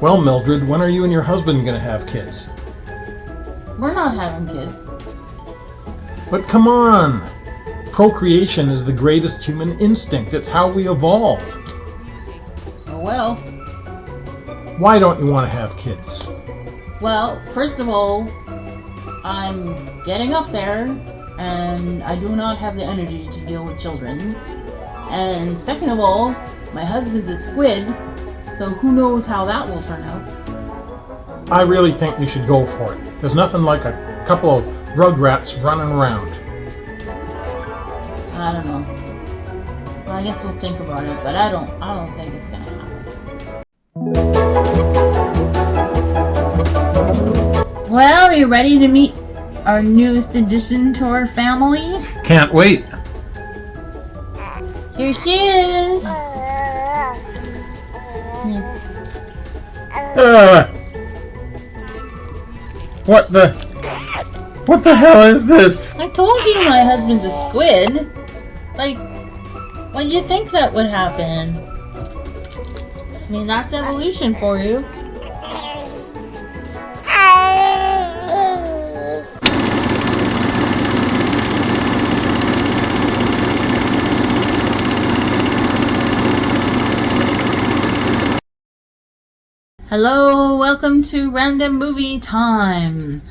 Well, Mildred, when are you and your husband going to have kids? We're not having kids. But come on! Procreation is the greatest human instinct. It's how we evolved. Oh, well. Why don't you want to have kids? Well, first of all, I'm getting up there, and I do not have the energy to deal with children. And second of all, my husband's a squid, so who knows how that will turn out. I really think you should go for it. There's nothing like a couple of rugrats running around. I don't know. Well, I guess we'll think about it, but I don't think it's gonna happen. Well, are you ready to meet our newest addition to our family? Can't wait. Here she is. What the hell is this? I told you my husband's a squid. Like, when did you think that would happen? I mean, that's evolution for you. Hello, welcome to Random Movie Time.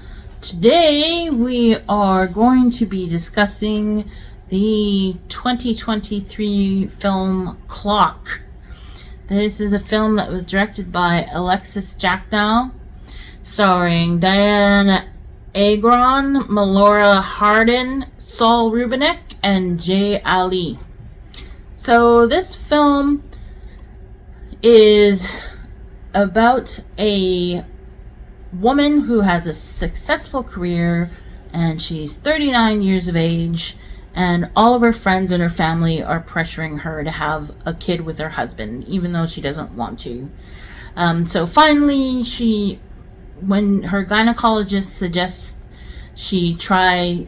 Today we are going to be discussing the 2023 film Clock. This is a film that was directed by Alexis Jacknow, starring Dianna, Agron, Melora, Hardin, Saul, Rubinek, and Jay Ali. So this film is about a woman who has a successful career, and she's 39 years of age, and all of her friends and her family are pressuring her to have a kid with her husband, even though she doesn't want to. So finally, when her gynecologist suggests she try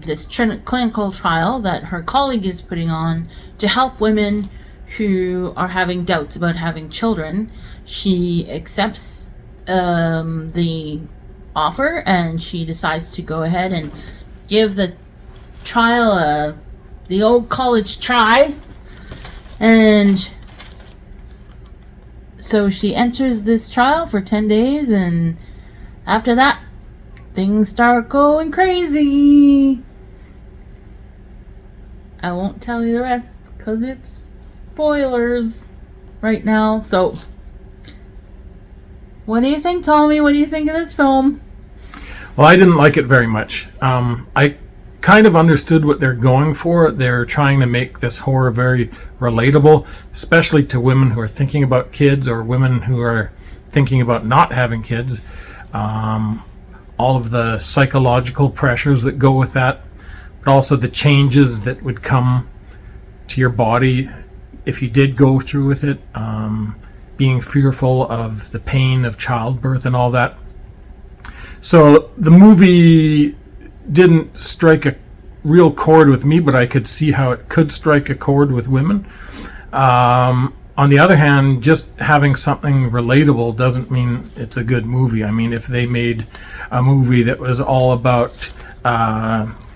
this clinical trial that her colleague is putting on to help women who are having doubts about having children, she accepts the offer, and she decides to go ahead and give the trial the old college try. And so she enters this trial for 10 days, and after that things start going crazy. I won't tell you the rest because it's spoilers right now. So what do you think, Tommy? What do you think of this film? Well, I didn't like it very much. I kind of understood what they're going for. They're trying to make this horror very relatable, especially to women who are thinking about kids or women who are thinking about not having kids. All of the psychological pressures that go with that, but also the changes that would come to your body if you did go through with it. Being fearful of the pain of childbirth and all that. So the movie didn't strike a real chord with me, but I could see how it could strike a chord with women. On the other hand, just having something relatable doesn't mean it's a good movie. I mean, if they made a movie that was all about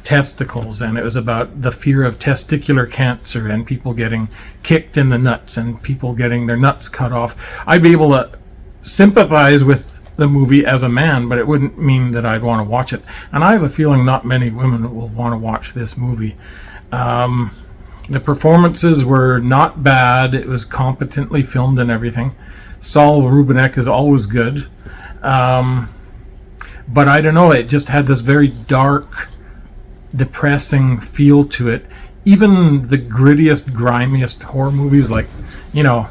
testicles, and it was about the fear of testicular cancer and people getting kicked in the nuts and people getting their nuts cut off, I'd be able to sympathize with the movie as a man, but it wouldn't mean that I'd want to watch it. And I have a feeling not many women will want to watch this movie. The performances were not bad. It was competently filmed and everything. Saul Rubinek is always good. But I don't know, it just had this very dark, depressing feel to it. Even the grittiest, grimiest horror movies, like, the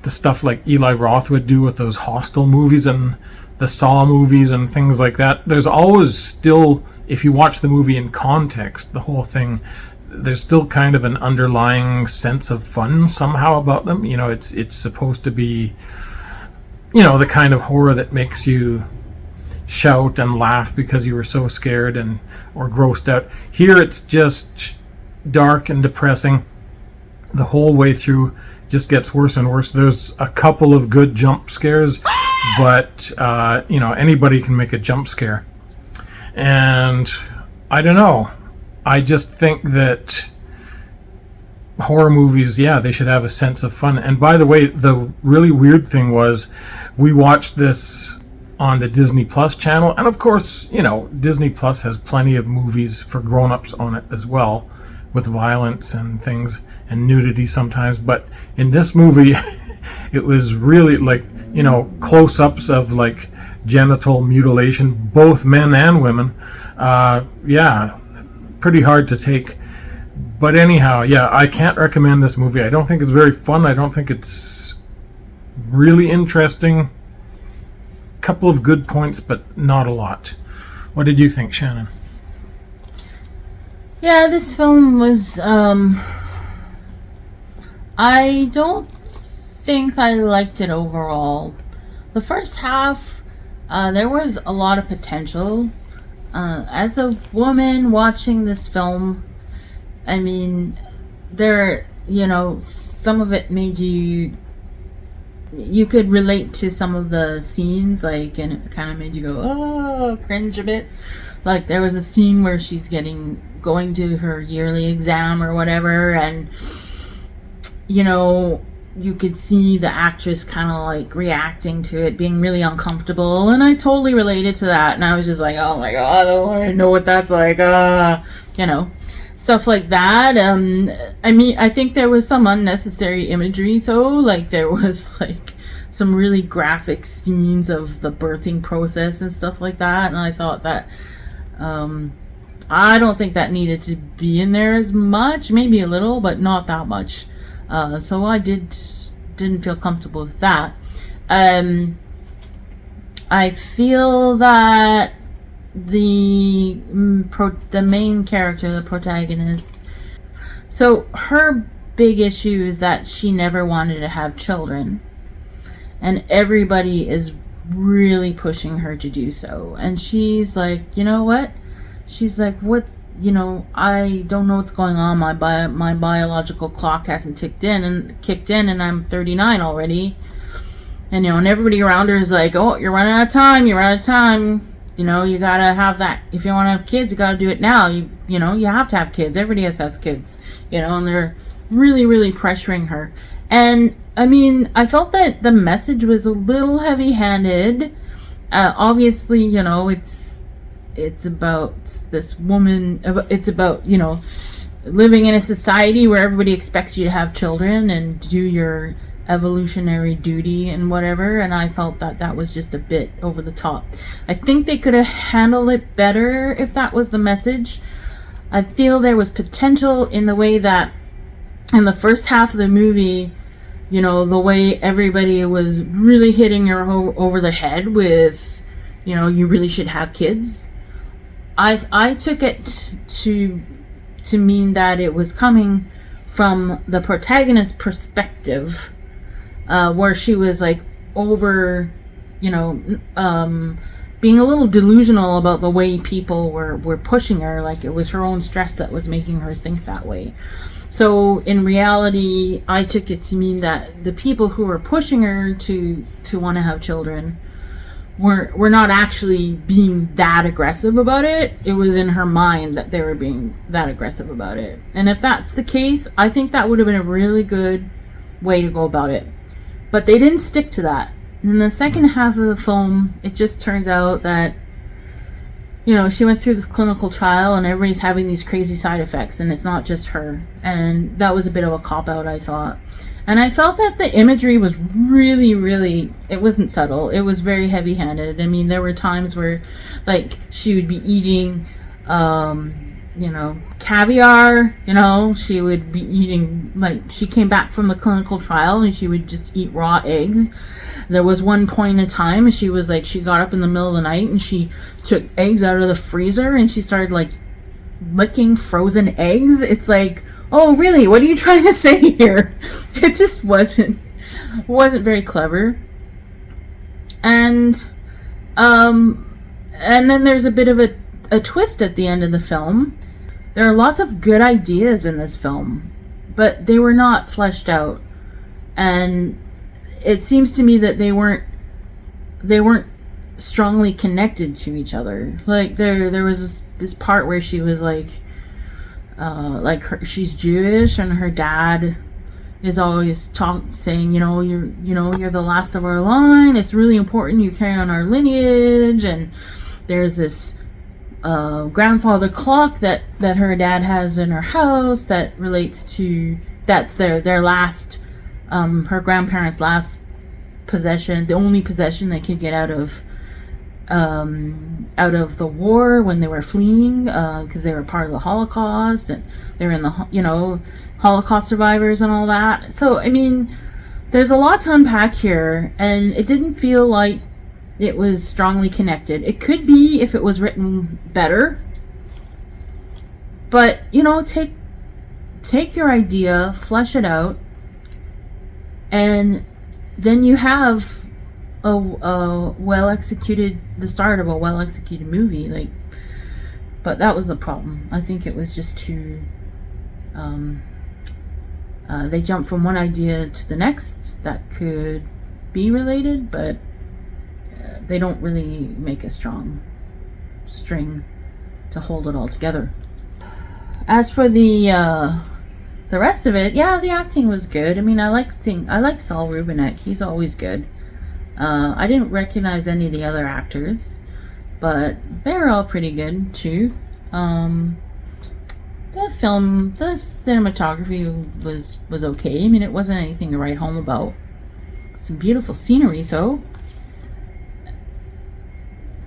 stuff like Eli Roth would do with those Hostel movies and the Saw movies and things like that, there's always still, if you watch the movie in context, the whole thing, there's still kind of an underlying sense of fun somehow about them. It's supposed to be, the kind of horror that makes you shout and laugh because you were so scared or grossed out. Here it's just dark and depressing the whole way through, just gets worse and worse. There's a couple of good jump scares, but anybody can make a jump scare. And I don't know. I just think that horror movies, they should have a sense of fun. And by the way, the really weird thing was we watched this on the Disney Plus channel, and of course, Disney Plus has plenty of movies for grown-ups on it as well, with violence and things and nudity sometimes. But in this movie it was really like close-ups of like genital mutilation, both men and women. Pretty hard to take. But anyhow, I can't recommend this movie. I don't think it's very fun. I don't think it's really interesting. Couple of good points, but not a lot. What did you think, Shannon? Yeah, this film was, I don't think I liked it overall. The first half, there was a lot of potential. As a woman watching this film, I mean, some of it made you could relate to some of the scenes, and it kind of made you go, oh, cringe a bit. Like, there was a scene where she's going to her yearly exam or whatever, and, you could see the actress kind of, reacting to it, being really uncomfortable, and I totally related to that, and I was just like, oh my god, I know what that's like, stuff like that. I think there was some unnecessary imagery though. There was some really graphic scenes of the birthing process and stuff like that, and I thought that I don't think that needed to be in there as much, maybe a little, but not that much. So I didn't feel comfortable with that. I feel that the main character, the protagonist, so her big issue is that she never wanted to have children, and everybody is really pushing her to do so, and she's like, you know what, she's like, what's, I don't know what's going on, my biological clock hasn't kicked in, and I'm 39 already, and and everybody around her is like, oh, you're running out of time, you gotta have that. If you want to have kids, you gotta do it now. You have to have kids. Everybody has kids. And they're really, really pressuring her. And I mean, I felt that the message was a little heavy-handed. Obviously, it's about this woman. It's about living in a society where everybody expects you to have children and do your evolutionary duty and whatever, and I felt that was just a bit over the top. I think they could have handled it better if that was the message. I feel there was potential in the way that in the first half of the movie, the way everybody was really hitting her over the head with, you really should have kids. I took it to mean that it was coming from the protagonist's perspective, where she was over, being a little delusional about the way people were pushing her, it was her own stress that was making her think that way. So in reality, I took it to mean that the people who were pushing her to want to have children were not actually being that aggressive about it. It was in her mind that they were being that aggressive about it. And if that's the case, I think that would have been a really good way to go about it. But they didn't stick to that. In the second half of the film, it just turns out that, she went through this clinical trial and everybody's having these crazy side effects, and it's not just her. And that was a bit of a cop-out, I thought. And I felt that the imagery was really, really, it wasn't subtle. It was very heavy-handed. I mean, there were times where, she would be eating, caviar, she would be eating, she came back from the clinical trial and she would just eat raw eggs. There was one point in time she was she got up in the middle of the night and she took eggs out of the freezer and she started licking frozen eggs. It's oh really, what are you trying to say here? It just wasn't very clever. And then there's a bit of a twist at the end of the film. There are lots of good ideas in this film, but they were not fleshed out. and it seems to me that they weren't strongly connected to each other. Like there was this part where she was like she's Jewish, and her dad is always saying, you're the last of our line. It's really important you carry on our lineage. And there's this grandfather clock that her dad has in her house that relates to, that's their last, her grandparents' last possession, the only possession they could get out of the war when they were fleeing, because they were part of the Holocaust, and they were in the Holocaust survivors and all that. So I mean, there's a lot to unpack here, and it didn't feel like it was strongly connected. It could be if it was written better, but take your idea, flesh it out, and then you have the start of a well executed movie. But that was the problem. I think it was just too they jumped from one idea to the next that could be related, but they don't really make a strong string to hold it all together. As for the rest of it, yeah, the acting was good. I mean, I like Saul Rubinek. He's always good. I didn't recognize any of the other actors, but they were all pretty good too. The cinematography was okay. I mean, it wasn't anything to write home about. Some beautiful scenery though.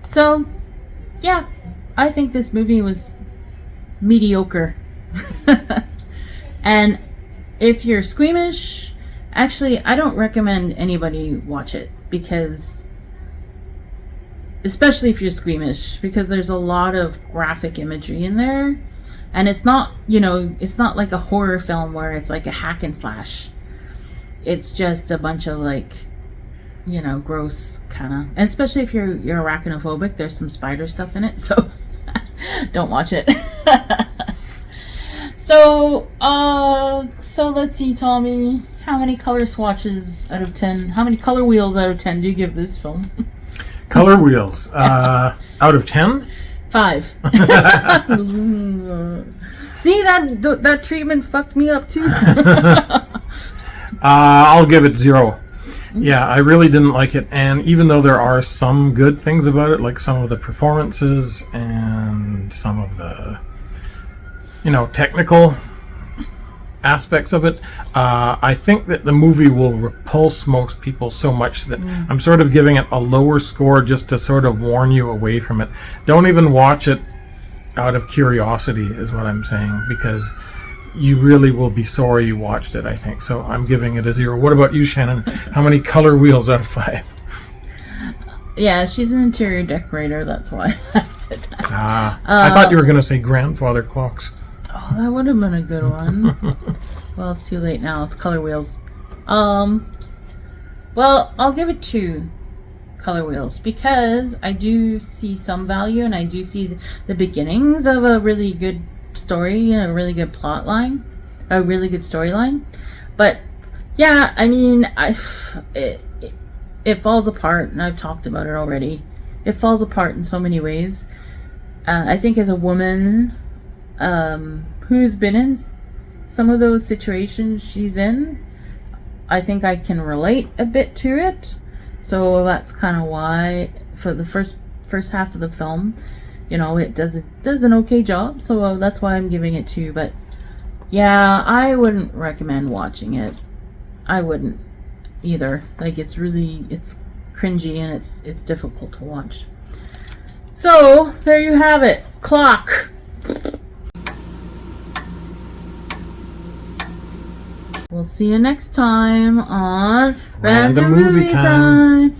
So, yeah, I think this movie was mediocre. And if you're squeamish, actually, I don't recommend anybody watch it, because, especially if you're squeamish, because there's a lot of graphic imagery in there, and it's not like a horror film where it's like a hack and slash. It's just a bunch of gross kind of, and especially if you're arachnophobic, there's some spider stuff in it, so don't watch it. So let's see, Tommy, how many color swatches out of 10, how many color wheels out of 10 do you give this film? Color wheels, out of 10? 5. See, that treatment fucked me up too. I'll give it 0. Yeah, I really didn't like it, and even though there are some good things about it, like some of the performances and some of the technical aspects of it, I think that the movie will repulse most people so much that I'm sort of giving it a lower score just to sort of warn you away from it. Don't even watch it out of curiosity, is what I'm saying, because you really will be sorry you watched it, I think. So I'm giving it a 0. What about you, Shannon? How many color wheels out of 5? Yeah, she's an interior decorator, that's why I said that. I thought you were going to say grandfather clocks. Oh, that would have been a good one. Well, it's too late now. It's color wheels. Well, I'll give it 2 color wheels, because I do see some value, and I do see the beginnings of a really good story, a really good plot line, a really good storyline. But yeah, I mean, it falls apart, and I've talked about it already. It falls apart in so many ways. I think as a woman who's been in some of those situations she's in, I think I can relate a bit to it. So that's kind of why for the first half of the film, it does an okay job. So that's why I'm giving it 2. But yeah, I wouldn't recommend watching it. I wouldn't either. Like, it's cringy, and it's difficult to watch. So there you have it. Clock. We'll see you next time on Random Movie Time.